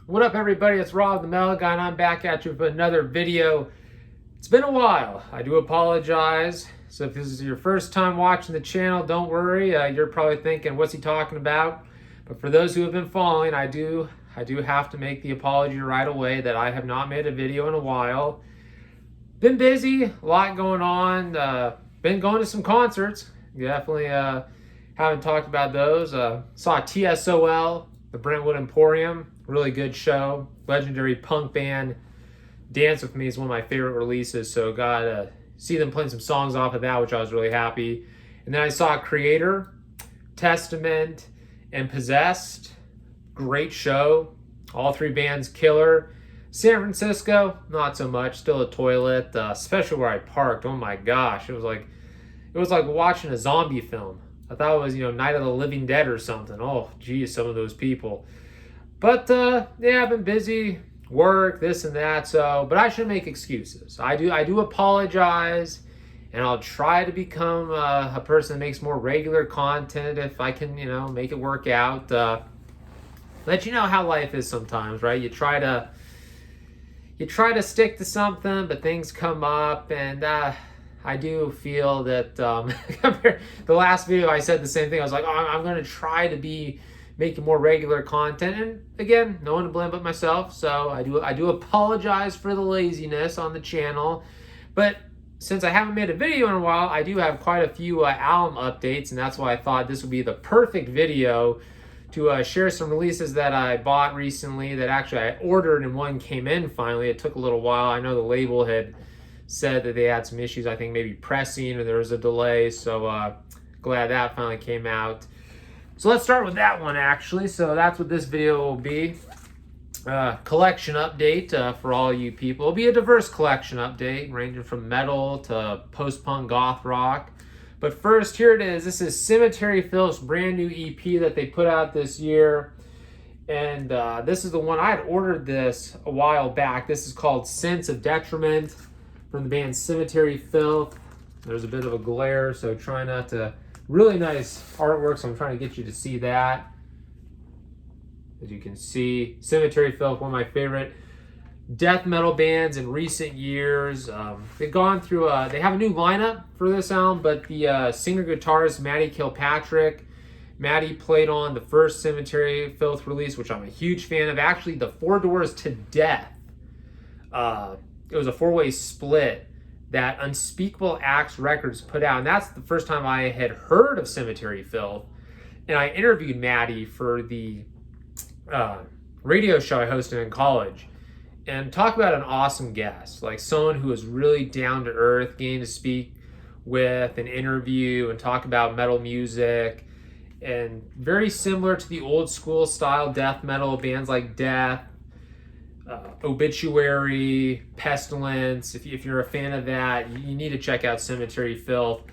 What up, everybody? It's Rob the Mellow Guy, and I'm back at you with another video. It's been a while. I do apologize. So if this is your first time watching the channel, don't worry. You're probably thinking, what's he talking about? But for those who have been following, I do have to make the apology right away that I have not made a video in a while. Been busy, a lot going on. Been going to some concerts. Definitely haven't talked about those. Saw TSOL, the Brentwood Emporium. Really good show. Legendary punk band. Dance With Me is one of my favorite releases, so got to see them playing some songs off of that, which I was really happy. And then I saw Kreator, Testament, and Possessed. Great show. All three bands killer. San Francisco, not so much. Still a toilet, especially where I parked. Oh my gosh, it was like watching a zombie film. I thought it was, Night of the Living Dead or something. Oh, geez, some of those people. But yeah, I've been busy, work, this and that. But I shouldn't make excuses. I do apologize, and I'll try to become a person that makes more regular content if I can, make it work out. Let you know how life is sometimes, right? You try to stick to something, but things come up, and I do feel that the last video I said the same thing. I was like, oh, I'm going to try to be making more regular content, and again, no one to blame but myself. So I do apologize for the laziness on the channel, but since I haven't made a video in a while, I do have quite a few album updates, and that's why I thought this would be the perfect video to share some releases that I bought recently that actually I ordered and one came in finally. It took a little while. I know the label had said that they had some issues, I think maybe pressing, or there was a delay, so glad that finally came out. So let's start with that one, actually. So that's what this video will be. Collection update for all you people. It'll be a diverse collection update, ranging from metal to post-punk goth rock. But first, here it is. This is Cemetery Filth's brand new EP that they put out this year. And this is the one, I had ordered this a while back. This is called Sense of Detriment from the band Cemetery Filth. There's a bit of a glare, so try not to... Really nice artwork, so I'm trying to get you to see that. As you can see, Cemetery Filth, one of my favorite death metal bands in recent years. They've gone through, they have a new lineup for this album, but the singer-guitarist Maddie Kilpatrick, Maddie played on the first Cemetery Filth release, which I'm a huge fan of. Actually, the Four Doors to Death. It was a four-way split that Unspeakable Acts Records put out. And that's the first time I had heard of Cemetery Filth. And I interviewed Maddie for the radio show I hosted in college. And talk about an awesome guest. Like someone who was really down to earth, getting to speak with and interview and talk about metal music. And very similar to the old school style death metal bands like Death, Obituary, Pestilence. If you're a fan of that, you need to check out Cemetery Filth.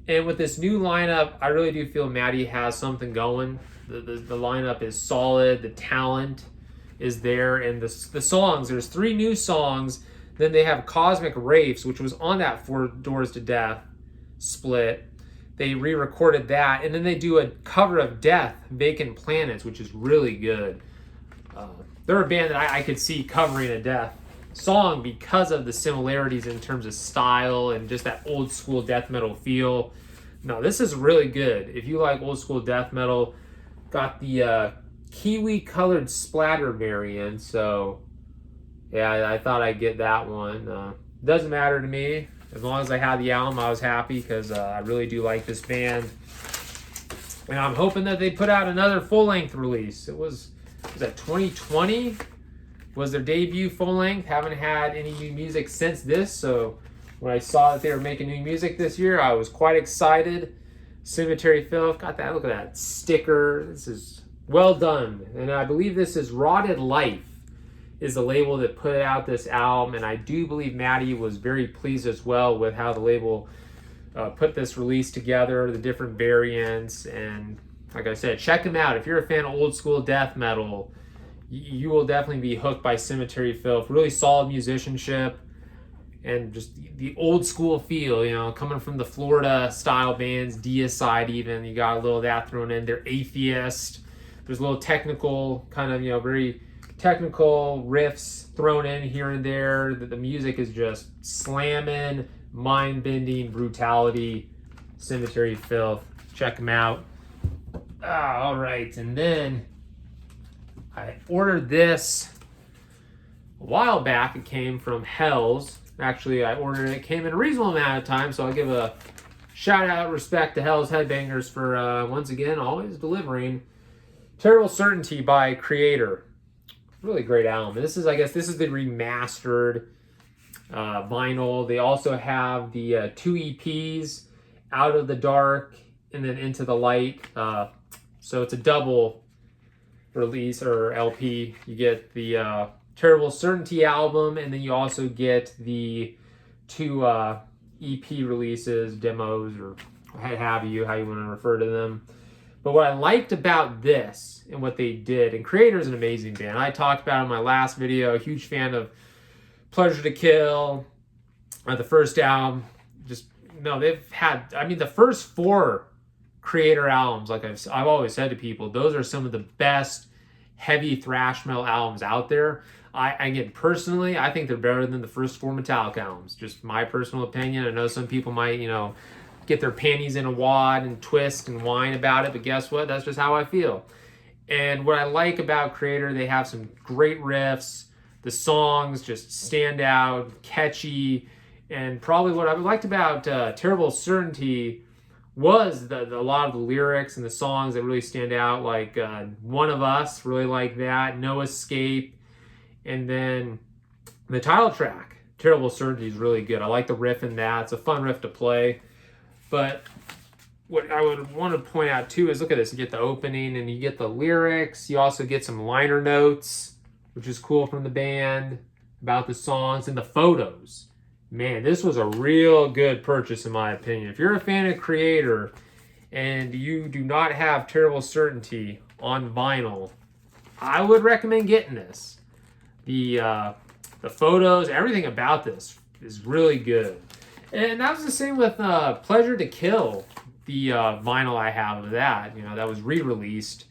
And with this new lineup, I really do feel Maddie has something going. The lineup is solid, the talent is there, and the songs, there's 3 new songs. Then they have Cosmic Wraiths, which was on that Four Doors to Death split. They re-recorded that, and then they do a cover of Death, Vacant Planets, which is really good. They're a band that I could see covering a Death song because of the similarities in terms of style and just that old school death metal feel. No, this is really good. If you like old school death metal, got the kiwi colored splatter variant. So yeah, I thought I'd get that one. Doesn't matter to me. As long as I had the album, I was happy because I really do like this band. And I'm hoping that they put out another full-length release. Was that 2020? Was their debut full-length. Haven't had any new music since this. So when I saw that they were making new music this year, I was quite excited. Cemetery Filth, got that. Look at that sticker. This is well done. And I believe this is Rotted Life is the label that put out this album. And I do believe Maddie was very pleased as well with how the label put this release together, the different variants. And like I said, check them out. If you're a fan of old school death metal, you will definitely be hooked by Cemetery Filth. Really solid musicianship and just the old school feel, coming from the Florida style bands, Deicide even. You got a little of that thrown in. They're Atheist. There's a little technical kind of, very technical riffs thrown in here and there. The music is just slamming, mind-bending brutality. Cemetery Filth. Check them out. All right, and then I ordered this a while back. It came from Hells. Actually, I ordered it. It came in a reasonable amount of time, so I'll give a shout out, respect to Hells Headbangers for once again always delivering. Terrible Certainty by Kreator. Really great album. This is, I guess, this is the remastered vinyl. They also have the 2 EPs, Out of the Dark and then Into the Light. So it's a double release, or LP. You get the Terrible Certainty album, and then you also get the 2 EP releases, demos, or what have you, how you want to refer to them. But what I liked about this and what they did, and Kreator is an amazing band. I talked about it in my last video, a huge fan of Pleasure to Kill, the first album. Just, no, they've had, I mean, the first 4 Kreator albums, like I've always said to people, those are some of the best heavy thrash metal albums out there. Again, personally, I think they're better than the first 4 Metallica albums. Just my personal opinion. I know some people might, you know, get their panties in a wad and twist and whine about it, but guess what? That's just how I feel. And what I like about Kreator, they have some great riffs. The songs just stand out, catchy, and probably what I liked about Terrible Certainty was a lot of the lyrics and the songs that really stand out, like One of Us, really like that, No Escape, and then the title track, Terrible Certainty, is really good. I like the riff in that. It's a fun riff to play. But what I would want to point out too is, look at this. You get the opening and you get the lyrics. You also get some liner notes, which is cool, from the band about the songs, and the photos. Man, this was a real good purchase in my opinion. If you're a fan of Kreator and you do not have Terrible Certainty on vinyl, I would recommend getting this. The photos, everything about this is really good. And that was the same with Pleasure to Kill, the vinyl I have of that. You know, that was re-released.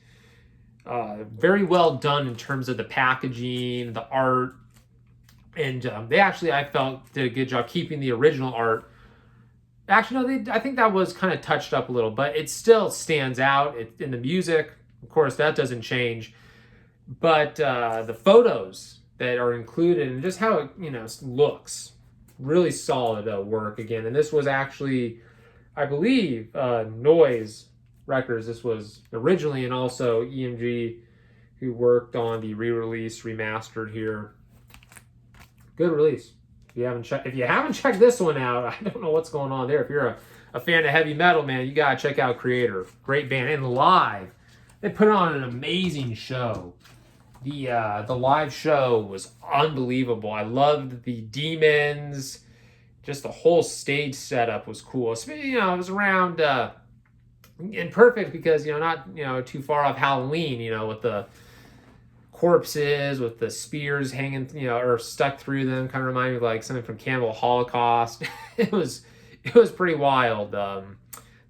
Very well done in terms of the packaging, the art. And they actually, I felt, did a good job keeping the original art. Actually, no, I think that was kind of touched up a little, but it still stands out. In the music, of course, that doesn't change. But the photos that are included and just how it, you know, looks, really solid work again. And this was actually, I believe, Noise Records. This was originally, and also EMG, who worked on the re-release, remastered here. Good release. If you haven't checked this one out, I don't know what's going on there. If you're a fan of heavy metal, man, you gotta check out Kreator. Great band. And live, they put on an amazing show. The live show was unbelievable. I loved the demons. Just the whole stage setup was cool. You know, it was around and perfect because, you know, not, you know, too far off Halloween, you know, with the corpses, with the spears hanging, you know, or stuck through them. Kind of reminded me of like something from Cannibal Holocaust. It was pretty wild.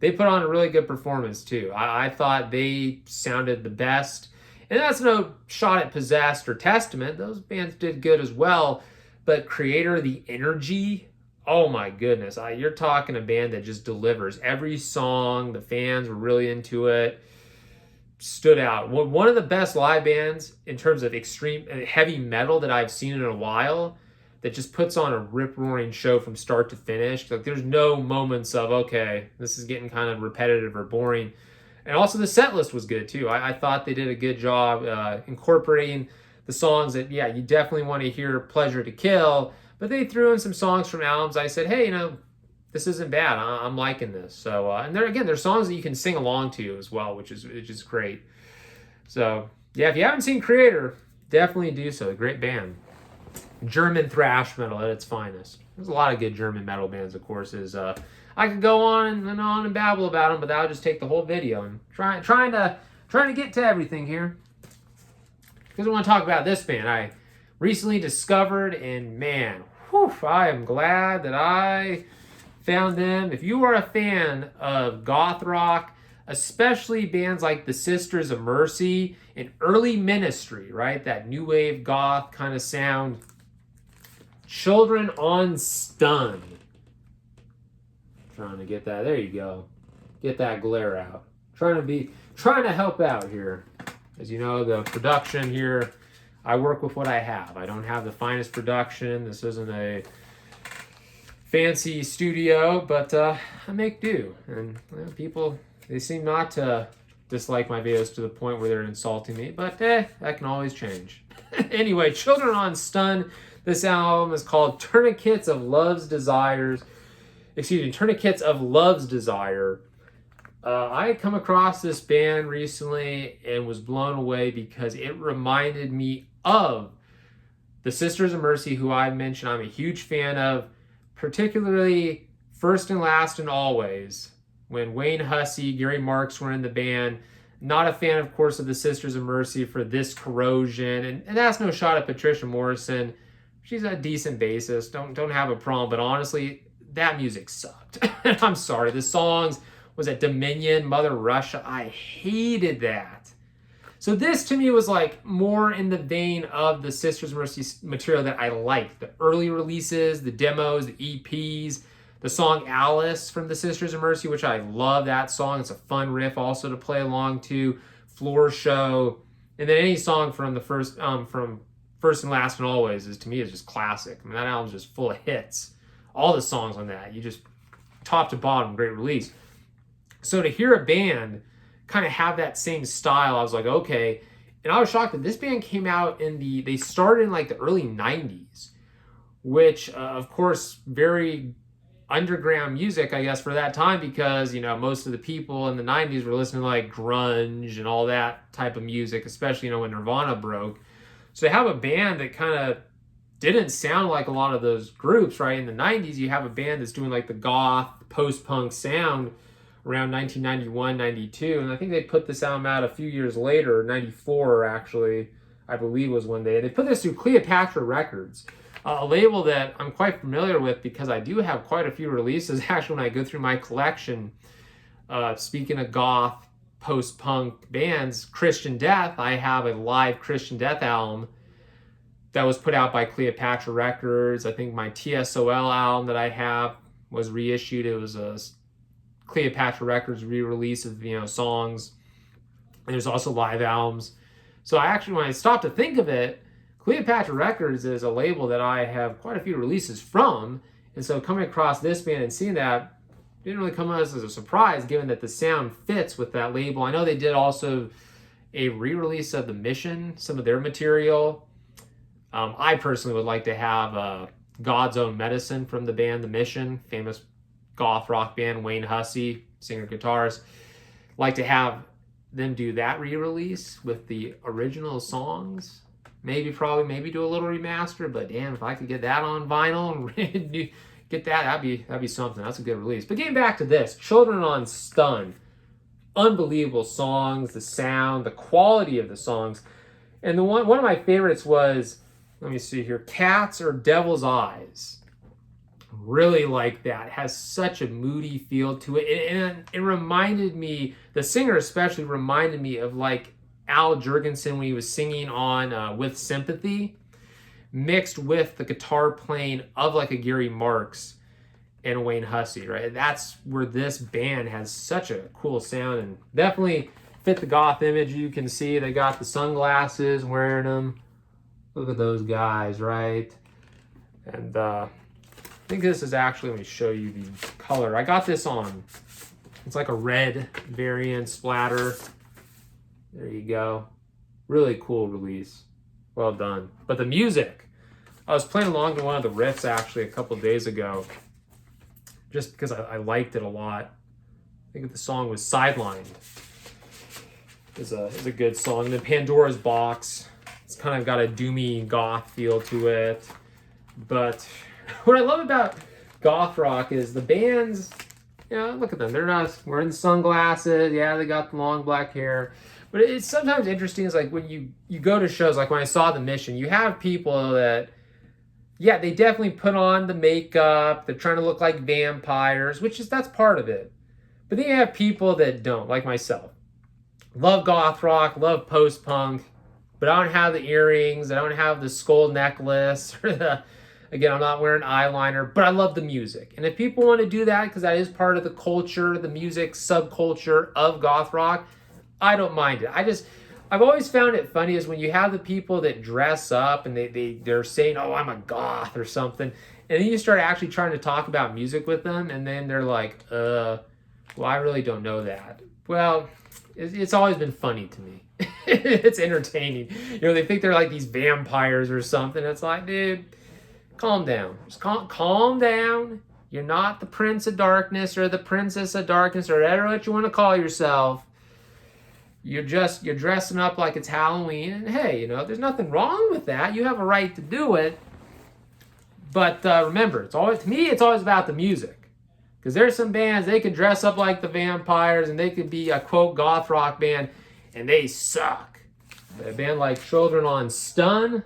They put on a really good performance too. I thought they sounded the best. And that's no shot at Possessed or Testament. Those bands did good as well. But Kreator, the energy, oh my goodness. You're talking a band that just delivers. Every song, the fans were really into it. Stood out. One of the best live bands in terms of extreme heavy metal that I've seen in a while, that just puts on a rip-roaring show from start to finish. Like, there's no moments of, okay, this is getting kind of repetitive or boring. And also the set list was good too. I thought they did a good job incorporating the songs that, yeah, you definitely want to hear Pleasure to Kill, but they threw in some songs from albums. I said, hey, you know, this isn't bad. I'm liking this. So, and there's songs that you can sing along to as well, which is great. So, yeah, if you haven't seen Kreator, definitely do so. Great band. German thrash metal at its finest. There's a lot of good German metal bands, of course. I could go on and babble about them, but that would just take the whole video. And trying to get to everything here, because I want to talk about this band I recently discovered, and man, whew, I am glad that I found them. If you are a fan of goth rock, especially bands like the Sisters of Mercy and early Ministry, right? That new wave goth kind of sound. Children on Stun. Trying to get that, there you go. Get that glare out. Trying to help out here. As you know, the production here, I work with what I have. I don't have the finest production. This isn't a fancy studio, but I make do. And people, they seem not to dislike my videos to the point where they're insulting me, but that can always change. Anyway, Children on Stun. This album is called Tourniquets of Love's Desire. I had come across this band recently and was blown away because it reminded me of the Sisters of Mercy, who I mentioned I'm a huge fan of, particularly First and Last and Always, when Wayne Hussey, Gary Marks were in the band. Not a fan, of course, of the Sisters of Mercy for This Corrosion, and that's no shot at Patricia Morrison. She's a decent bassist, don't have a problem, but honestly, that music sucked. I'm sorry, the songs, was it Dominion, Mother Russia? I hated that. So this to me was like more in the vein of the Sisters of Mercy material that I liked. The early releases, the demos, the EPs, the song Alice from the Sisters of Mercy, which I love that song. It's a fun riff also to play along to. Floor Show. And then any song from the First and Last and Always is, to me, is just classic. I mean, that album's just full of hits. All the songs on that, you just top to bottom, great release. So to hear a band kind of have that same style, I was like, okay. And I was shocked that this band came out they started in like the early 90s, which of course, very underground music, I guess, for that time, because, you know, most of the people in the 90s were listening to like grunge and all that type of music, especially, you know, when Nirvana broke. So to have a band that kind of didn't sound like a lot of those groups, right? In the 90s, you have a band that's doing like the goth, post-punk sound around 1991, 92. And I think they put this album out a few years later, 94 actually, I believe was when they put this through Cleopatra Records, a label that I'm quite familiar with because I do have quite a few releases. Actually, when I go through my collection, speaking of goth, post-punk bands, Christian Death, I have a live Christian Death album that was put out by Cleopatra Records. I think my TSOL album that I have was reissued. It was a Cleopatra Records re-release of, you know, songs. And there's also live albums. So I actually, when I stopped to think of it, Cleopatra Records is a label that I have quite a few releases from. And so coming across this band and seeing that didn't really come as a surprise, given that the sound fits with that label. I know they did also a re-release of The Mission, some of their material. I personally would like to have God's Own Medicine from the band The Mission, famous goth rock band, Wayne Hussey, singer, guitarist. Like to have them do that re-release with the original songs. Maybe do a little remaster, but damn, if I could get that on vinyl and get that'd be something. That's a good release. But getting back to this, Children on Stun. Unbelievable songs, the sound, the quality of the songs. And the one of my favorites was, let me see here, Cats or Devil's Eyes. Really like that. It has such a moody feel to it. And it reminded me, the singer especially reminded me of like Al Jurgensen when he was singing on With Sympathy, mixed with the guitar playing of like a Gary Marks and a Wayne Hussey, right? That's where this band has such a cool sound and definitely fit the goth image. You can see they got the sunglasses, wearing them. Look at those guys, right? And I think this is actually, let me show you the color. I got this on, it's like a red variant splatter. There you go. Really cool release. Well done. But the music, I was playing along to one of the riffs actually a couple days ago, just because I liked it a lot. I think the song was Sidelined. It's a good song. And then Pandora's Box. It's kind of got a doomy goth feel to it. But what I love about goth rock is the bands, you know, look at them. They're not wearing sunglasses. Yeah, they got the long black hair. But it's sometimes interesting is like when you go to shows, like when I saw The Mission, you have people that, yeah, they definitely put on the makeup. They're trying to look like vampires, that's part of it. But then you have people that don't, like myself. Love goth rock, love post-punk, but I don't have the earrings, I don't have the skull necklace, or again, I'm not wearing eyeliner, but I love the music. And if people want to do that, because that is part of the culture, the music subculture of goth rock, I don't mind it. I've always found it funny is when you have the people that dress up and they're saying, oh, I'm a goth or something, and then you start actually trying to talk about music with them, and then they're like, well, I really don't know that. Well, it's always been funny to me. It's entertaining. They think they're like these vampires or something. It's like, dude, calm down. Just calm down. You're not the Prince of Darkness or the Princess of Darkness or whatever what you want to call yourself. You're dressing up like it's Halloween, and hey, there's nothing wrong with that. You have a right to do it. But remember, it's always about the music. Because there's some bands, they could dress up like the vampires and they could be a quote goth rock band and they suck. But a band like Children on Stun,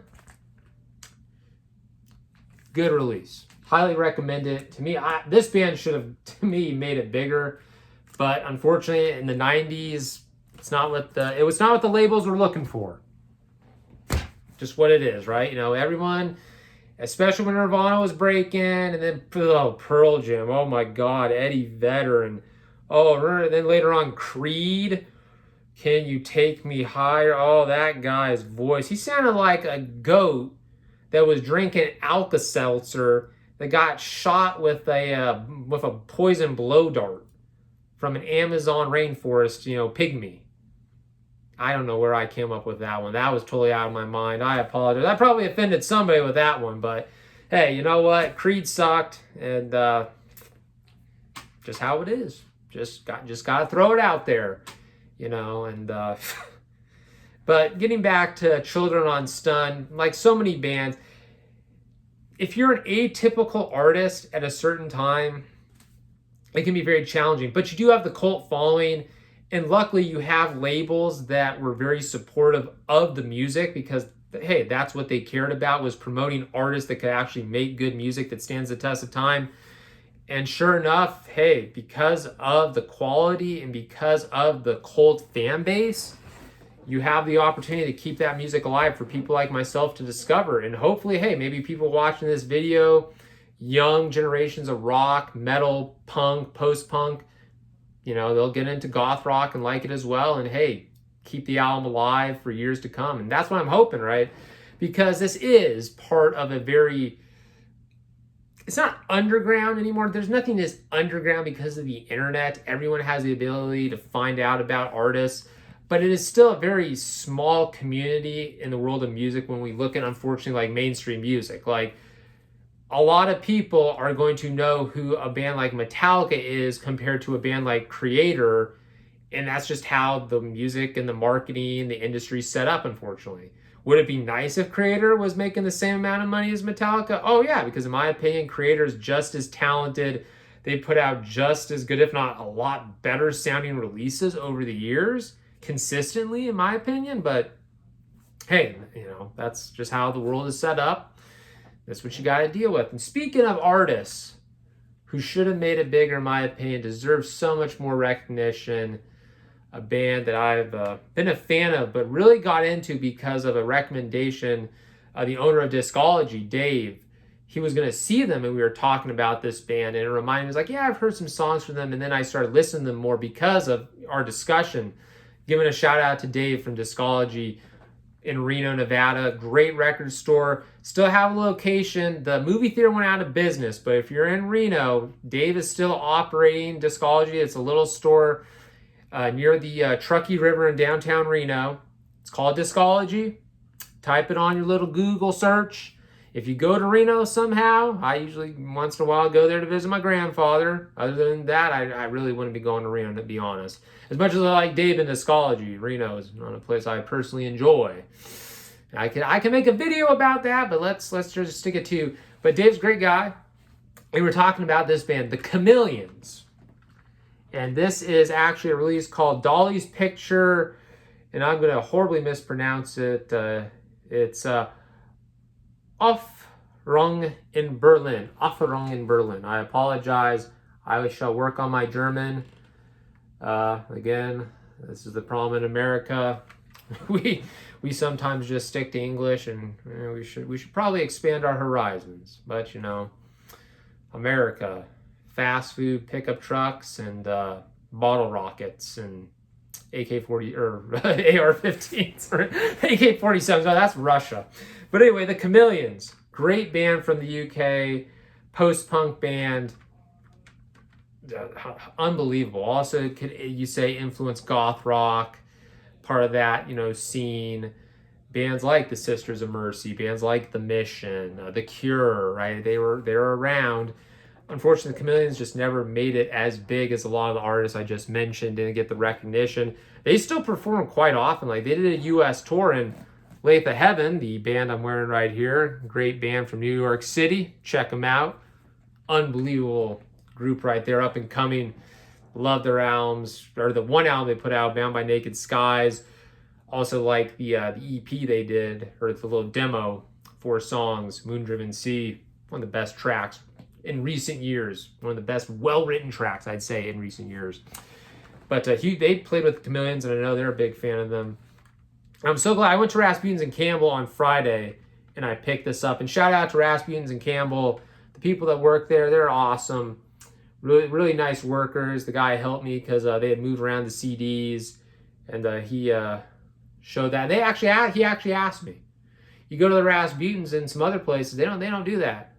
good release. Highly recommend it. To me, this band should have, to me, made it bigger. But unfortunately, in the 90s, it was not what the labels were looking for. Just what it is, right? Everyone, especially when Nirvana was breaking, and then Pearl Jam, oh my God, Eddie Vedder, and then later on Creed, Can You Take Me Higher? Oh, that guy's voice. He sounded like a goat that was drinking Alka-Seltzer that got shot with a poison blow dart from an Amazon rainforest, pygmy. I don't know where I came up with that one. That was totally out of my mind. I apologize. I probably offended somebody with that one, but hey, you know what? Creed sucked, and just how it is. Just got to throw it out there, and but getting back to Children on Stun, like so many bands, if you're an atypical artist at a certain time, it can be very challenging, but you do have the cult following. And luckily, you have labels that were very supportive of the music because, hey, that's what they cared about, was promoting artists that could actually make good music that stands the test of time. And sure enough, hey, because of the quality and because of the cult fan base, you have the opportunity to keep that music alive for people like myself to discover. And hopefully, hey, maybe people watching this video, young generations of rock, metal, punk, post-punk, they'll get into goth rock and like it as well. And hey, keep the album alive for years to come. And that's what I'm hoping, right? Because this is part of it's not underground anymore. There's nothing that's underground because of the internet. Everyone has the ability to find out about artists. But it is still a very small community in the world of music when we look at, unfortunately, like mainstream music. Like, a lot of people are going to know who a band like Metallica is compared to a band like Kreator, and that's just how the music and the marketing, the industry set up, unfortunately. Would it be nice if Kreator was making the same amount of money as Metallica? Oh yeah, because in my opinion, Kreator is just as talented. They put out just as good, if not a lot better sounding releases over the years, consistently, in my opinion. But hey, that's just how the world is set up. That's what you got to deal with. And speaking of artists who should have made it bigger, in my opinion, deserve so much more recognition, a band that I've been a fan of, but really got into because of a recommendation. The owner of Discology, Dave, he was going to see them, and we were talking about this band, and it reminded me, he was like, yeah, I've heard some songs from them, and then I started listening to them more because of our discussion. Giving a shout out to Dave from Discology in Reno, Nevada. Great record store. Still have a location. The movie theater went out of business, but if you're in Reno, Dave is still operating Discology. It's a little store near the Truckee River in downtown Reno. It's called Discology. Type it on your little Google search. If you go to Reno somehow, I usually once in a while go there to visit my grandfather. Other than that, I really wouldn't be going to Reno, to be honest. As much as I like Dave and Discology, Reno is not a place I personally enjoy. I can make a video about that, but let's just stick it to. But Dave's a great guy. We were talking about this band, the Chameleons. And this is actually a release called Dolly's Picture, and I'm going to horribly mispronounce it. It's Aufführung in Berlin. Aufführung in Berlin. I apologize. I shall work on my German. Again, this is the problem in America. we we sometimes just stick to English, and we should probably expand our horizons. But America, fast food pickup trucks and bottle rockets and AK-40 or AR-15s or AK-47s. No, that's Russia. But anyway, the Chameleons, great band from the UK, post-punk band. Unbelievable. Also, could you say influence goth rock, part of that scene. Bands like the Sisters of Mercy, bands like The Mission, The Cure, right? They were around. Unfortunately, the Chameleons just never made it as big as a lot of the artists I just mentioned. Didn't get the recognition. They still perform quite often. Like, they did a U.S. tour, and Lathe of Heaven, the band I'm wearing right here, great band from New York City. Check them out. Unbelievable group right there, up and coming. Love their albums, or the one album they put out, Bound by Naked Skies. Also like the EP they did, or the little demo, 4 songs, Moon Driven Sea, one of the best tracks in recent years. One of the best well-written tracks, I'd say, in recent years. But they played with the Chameleons, and I know they're a big fan of them. I'm so glad. I went to Rasputin's and Campbell on Friday, and I picked this up. And shout out to Rasputin's and Campbell. The people that work there, they're awesome. Really, really nice workers. The guy helped me because they had moved around the CDs, and he showed that. He actually asked me. You go to the Rasputin's and some other places, they don't do that.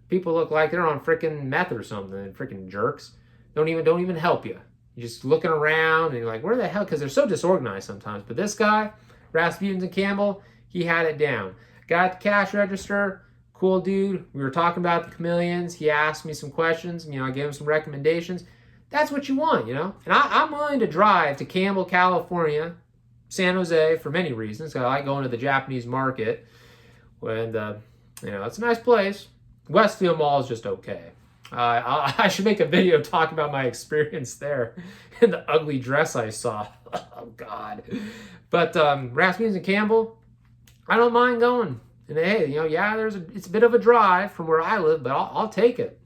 People look like they're on freaking meth or something. Freaking jerks. Don't even help you. You're just looking around and you're like, where the hell? Because they're so disorganized sometimes. But this guy, Rasputin's and Campbell, he had it down. Got at the cash register. Cool dude. We were talking about the Chameleons. He asked me some questions. I gave him some recommendations. That's what you want, And I'm willing to drive to Campbell, California, San Jose for many reasons. I like going to the Japanese market. And, it's a nice place. Westfield Mall is just okay. I should make a video talking about my experience there and the ugly dress I saw. Oh, God. But Rasputin's and Campbell, I don't mind going. And hey, it's a bit of a drive from where I live, but I'll take it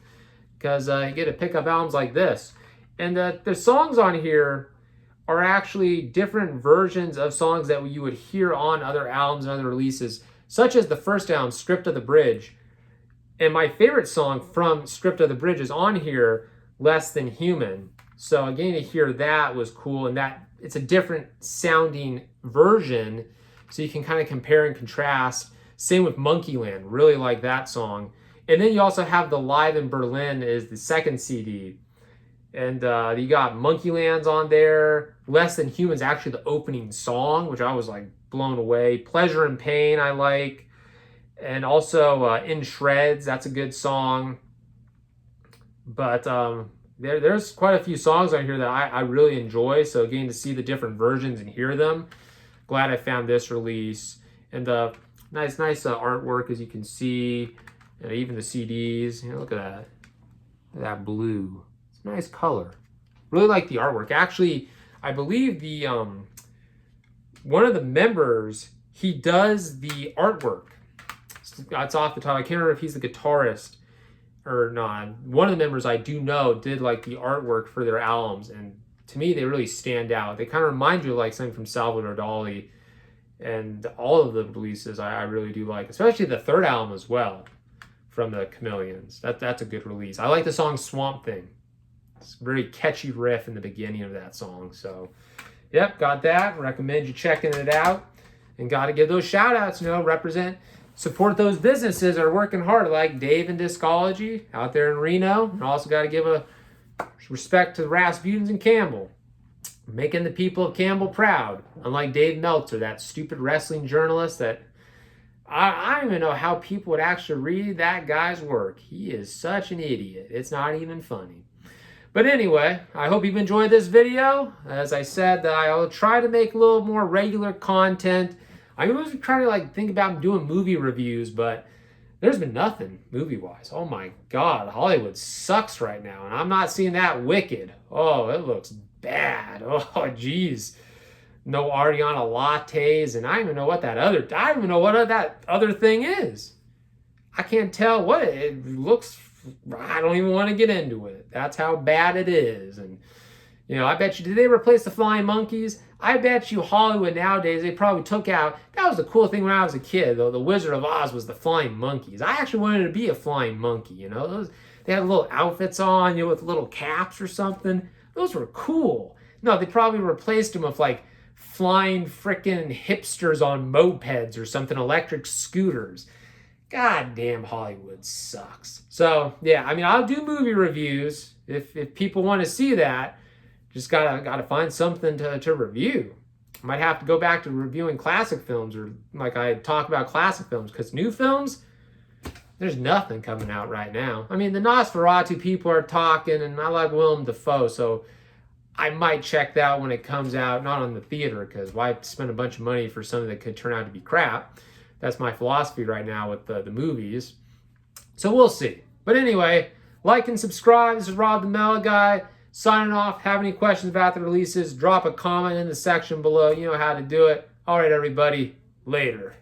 because you get to pick up albums like this. And the songs on here are actually different versions of songs that you would hear on other albums and other releases, such as the first album, Script of the Bridge. And my favorite song from Script of the Bridge is on here, Less Than Human. So getting to hear that was cool, and that it's a different sounding version, so you can kind of compare and contrast. Same with Monkeyland, really like that song. And then you also have the Live in Berlin is the second CD. And you got Monkeyland's on there. Less Than Human's actually the opening song, which I was like blown away. Pleasure and Pain I like. And also In Shreds, that's a good song. But there's quite a few songs on here that I really enjoy. So getting to see the different versions and hear them. Glad I found this release. And nice artwork, as you can see. Even the CDs. Look at that. Look at that blue. It's a nice color. Really like the artwork. Actually, I believe the one of the members, he does the artwork. It's off the top. I can't remember if he's the guitarist or not. One of the members I do know did like the artwork for their albums, and to me they really stand out. They kind of remind you of like something from Salvador Dali, and all of the releases I really do like, especially the third album as well from the Chameleons. That's a good release. I like the song Swamp Thing. It's a very catchy riff in the beginning of that song. So, yep, got that. Recommend you checking it out. And got to give those shout outs, support those businesses that are working hard, like Dave and Discology out there in Reno. And also got to give a respect to Rasputin's and Campbell, making the people of Campbell proud. Unlike Dave Meltzer, that stupid wrestling journalist that I don't even know how people would actually read that guy's work. He is such an idiot. It's not even funny. But anyway, I hope you've enjoyed this video. As I said, I'll try to make a little more regular content. I was trying to think about doing movie reviews, but there's been nothing movie-wise. Oh my God, Hollywood sucks right now, and I'm not seeing that Wicked. Oh, it looks bad. Oh, geez. No Ariana lattes, and I don't even know what that other thing is. I can't tell what it looks. I don't even want to get into it. That's how bad it is. And You know, I bet you, did they replace the flying monkeys? I bet you Hollywood nowadays, they probably took out, that was the cool thing when I was a kid, though. The Wizard of Oz was the flying monkeys. I actually wanted to be a flying monkey, you know. They had little outfits on, you know, with little caps or something. Those were cool. No, they probably replaced them with like flying frickin' hipsters on mopeds or something, electric scooters. God damn, Hollywood sucks. So, yeah, I mean, I'll do movie reviews if people want to see that. Just gotta find something to review. Might have to go back to reviewing classic films, or like I talk about classic films, because new films, there's nothing coming out right now. I mean, the Nosferatu people are talking, and I like Willem Dafoe, so I might check that when it comes out, not on the theater, because why spend a bunch of money for something that could turn out to be crap? That's my philosophy right now with the movies. So we'll see. But anyway, like and subscribe. This is Rob the Mellow Guy. Signing off. Have any questions about the releases, drop a comment in the section below. You know how to do it. All right, everybody. Later.